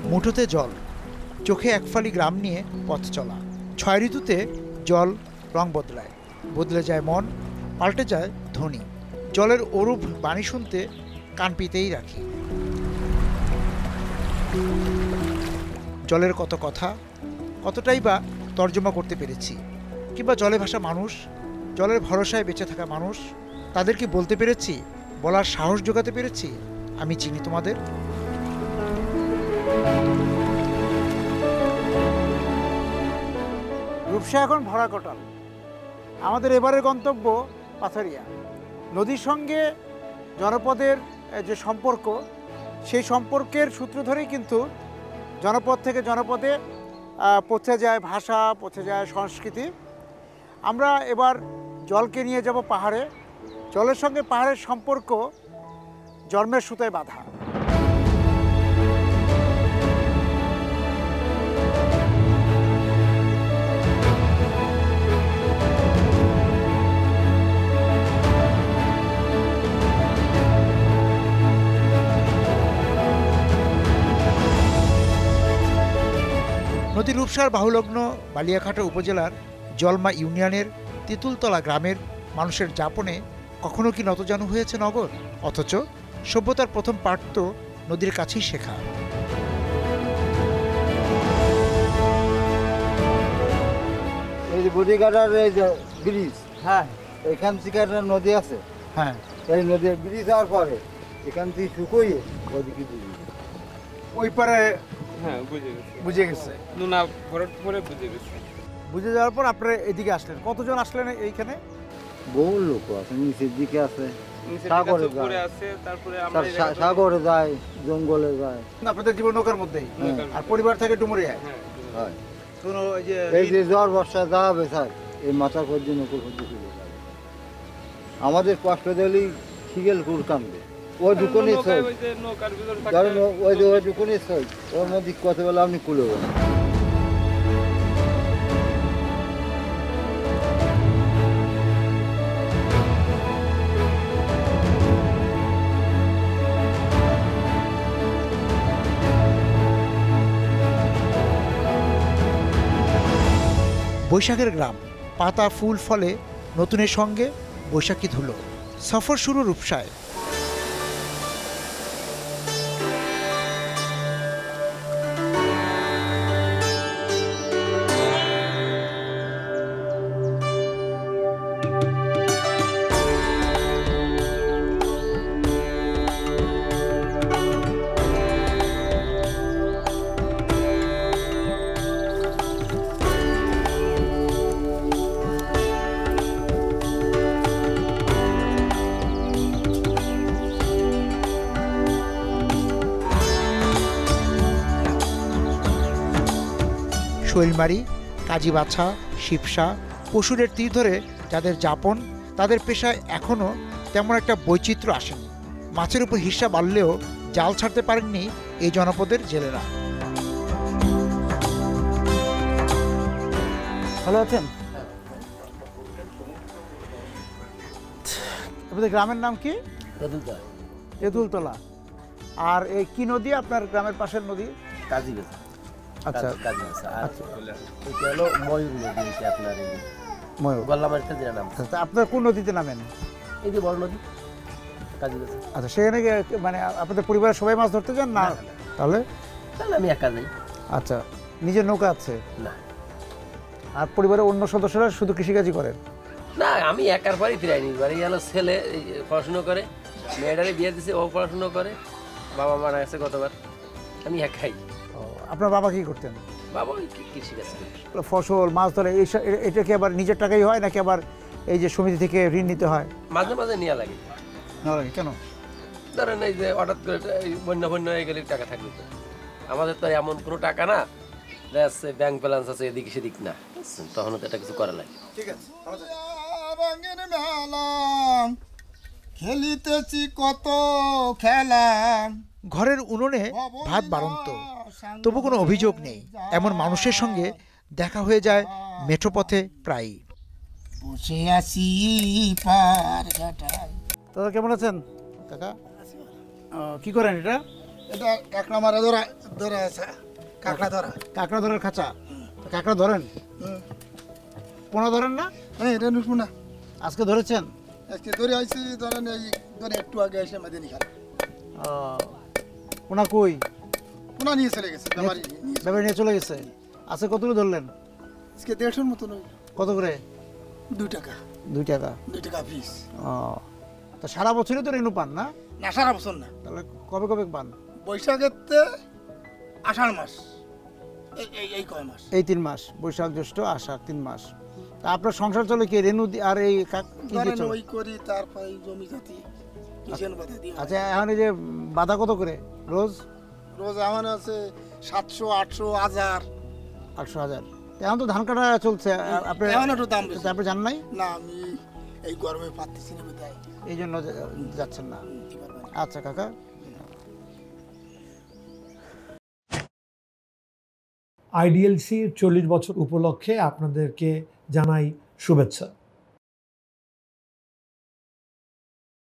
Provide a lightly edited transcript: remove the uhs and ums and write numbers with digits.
মুঠোতে জল, চোখে একফালি গ্রাম নিয়ে পথ চলা। 6 ঋতুতে জল রং বদলায়, বদলে যায় মন, পাল্টে যায় ধ্বনি। জলের অরূপ বাণী শুনতে কান পেতেই রাখি। জলের কত কথা, কতটাই বা তর্জমা করতে পেরেছি, কিংবা জলে ভাসা মানুষ, জলের ভরসায় বেঁচে থাকা মানুষ, তাদেরকে বলতে পেরেছি, বলার সাহস জোগাতে পেরেছি, আমি চিনি তোমাদের। রূপসা এখন ভরা কোটাল। আমাদের এবারের গন্তব্য পাথরিয়া। নদীর সঙ্গে জনপদের যে সম্পর্ক, সেই সম্পর্কের সূত্র ধরেই কিন্তু জনপদ থেকে জনপদে পৌঁছে যায় ভাষা, পৌঁছে যায় সংস্কৃতি। আমরা এবার জলকে নিয়ে যাব পাহাড়ে। জলের সঙ্গে পাহাড়ের সম্পর্ক জন্মের সুতায় বাঁধা। নদী রূপসার বাহুলগ্ন বালিয়াঘাটা উপজেলার জলমা ইউনিয়নের তেঁতুলতলা গ্রামের মানুষের যাপনে কখনো কি নতজানু হয়েছে নগর? অথচ সভ্যতার প্রথম পাঠ তো নদীর কাছেই শেখা। এই যে বুড়িঘাটার এই যে ব্রিজ, হ্যাঁ, এখান থেকে একটা নদী আছে, হ্যাঁ, এই নদীর ব্রিজ হওয়ার পরে এখান থেকে শুকোইয়ে ওদিকে ওই পারে। হ্যাঁ, বুঝে গেছে। নুনা ভরাট পরে বুঝে গেছে। বুঝে যাওয়ার পর আপনারা এদিকে আসলেন। কতজন আসলেন এইখানে? বহু লোক আছে, নিচের দিকে আছে, নিচের সাগরে দিকে উপরে যায়, আছে, তারপরে আমরা এই জায়গাটা- সাগরে যায়, জঙ্গলে যায়। আপনাদের জীবন নৌকার মধ্যেই, নৌকার আর পরিবার থেকে ডুমুরিয়ায়। হ্যাঁ, হয়। কোনো ওই যে এই যে জ্বর বর্ষা যা হবে স্যার, এই মাথা পর্যন্ত নৌকো পর্যন্ত চলে যাবে। আমাদের কষ্ট দিলেই শিগেল কুর কামবে। ওই দুকনি নৌকায় ওই যে নৌকার ভিতর থাকতে- ধরেন ওই যে ওই দুকনি সই, ওর মধ্যে কত বেলা আপনি কুলেবেন। বৈশাখের গ্রাম, পাতা ফুল ফলে নতুনের সঙ্গে বৈশাখী ধুলো। সফর শুরু রূপসায়। শৈলমারি, কাজীবাছা, শিবসা, পশুরের তীর ধরে যাদের যাপন, তাদের পেশায় এখনও তেমন একটা বৈচিত্র্য আসেনি। মাছের উপর হিস্সা বাড়লেও জাল ছাড়তে পারেননি এই জনপদের জেলেরা। ভালো আছেন? আপনাদের গ্রামের নাম কি? তেঁতুলতলা। আর এই কি নদী আপনার গ্রামের পাশের নদী? কাজীবাছা। আচ্ছা, কাজীবাছা। আর আচ্ছা। এটা হলো ময়ূর নদী, এটা আপনার এই ময়ূর। গল্লামারিতে যে নাম। আচ্ছা, আপনার কোন নদীতে নামেন? এই যে বড় নদী কাজীবাছা। আচ্ছা, সেখানে মানে আপনাদের পরিবারের সবাই মাছ ধরতে যান না? তাহলে তাহলে আমি একা যাই। আচ্ছা, নিজের নৌকা আছে না, আর পরিবারের অন্য সদস্যরা শুধু কৃষিকাজই করেন? না, আমি একার পরই ফিরাইনি। এবারে হলো ছেলে পড়াশুনো করে, মেয়েটারে বিয়ে দিছে, ও পড়াশুনো করে, বাবা মারা গেছে গতবার, আমি একাই। আপনার বাবা কি করতেন? বাবা ওই কৃষিকাজ করে। ফসল, মাছ ধরে এটা কি আবার নিজের টাকাই হয় নাকি আবার এই যে সমিতি থেকে ঋণ নিতে হয়? মাঝে মাঝে নেওয়া লাগে। না লাগে কেন? ধরেন এই যে হঠাৎ করে এই বন্যা হয়ে গেলে টাকা থাকবে তো, আমাদের তো এমন কোনো টাকা না যে ব্যাংক ব্যালেন্স আছে এদিক সেদিক না, তখন তো এটা কিছু করা লাগে। ঠিক আছে, রঙের মেলা খেলিতেছি কত খেলা। ঘরের উনুনে ভাত বাড়ন্ত, তবু কোনো অভিযোগ নেই। এমন মানুষের সঙ্গে দেখা হয়ে যায় মেঠোপথে প্রায়ই। বসে আছি পার ঘাটায়। দাদা কেমন আছেন? কাকা কি করেন এটা? এটা কাঁকড়া মারা ধরা ধরা আছে, কাঁকড়া ধরা। কাঁকড়া ধরার খাঁচা, তো কাঁকড়া ধরেন? হুম। পোনা ধরেন না? হ্যাঁ, এটা নুটবো না। আজকে ধরেছেন? আজকে ধরে আইছি, ধরেন এই ধরে একটু আগে এসে মেদিনী খাল। পোনা কই? পুনা নিয়ে চলে গেছে, ব্যাপারী নিয়ে চলে ব্যাপারে নিয়ে চলে গেছে। আজকে কতগুলো ধরলেন? আজকে 150-র মতন হইলো। কত করে? 2 টাকা, 2 টাকা। 2 টাকা পিস। ও, তো সারা বছরই তো রেনু পান না? না, সারা বছর না, তাহলে কবে কবে পান? বৈশাখেতে আষাঢ় মাস, এই কয় মাস। এই 3 মাস, বৈশাখ জ্যৈষ্ঠ আষাঢ় 3 মাস। তা আপনার সংসার চলে কি রেনু আর এই কি দিয়ে ধরেন চলে? ওই করি, তারপর এই জমি জাতি কিষেন বাধা দিয়ে। আচ্ছা, এখন এই যে বাধা কত করে রোজ? রোজ আমার আছে 700, 800, 1000। 800,000। এখন তো ধান কাটা চলছে, আপনি এখন একটু দাম বেশি। তারপরে জান নাই? না, আমি এই গরমে পারতেছি না বোধহয়। এই জন্য যাচ্ছেন না। আচ্ছা কাকা। আইডিএলসির 40 বছর উপলক্ষে আপনাদেরকে জানাই শুভেচ্ছা।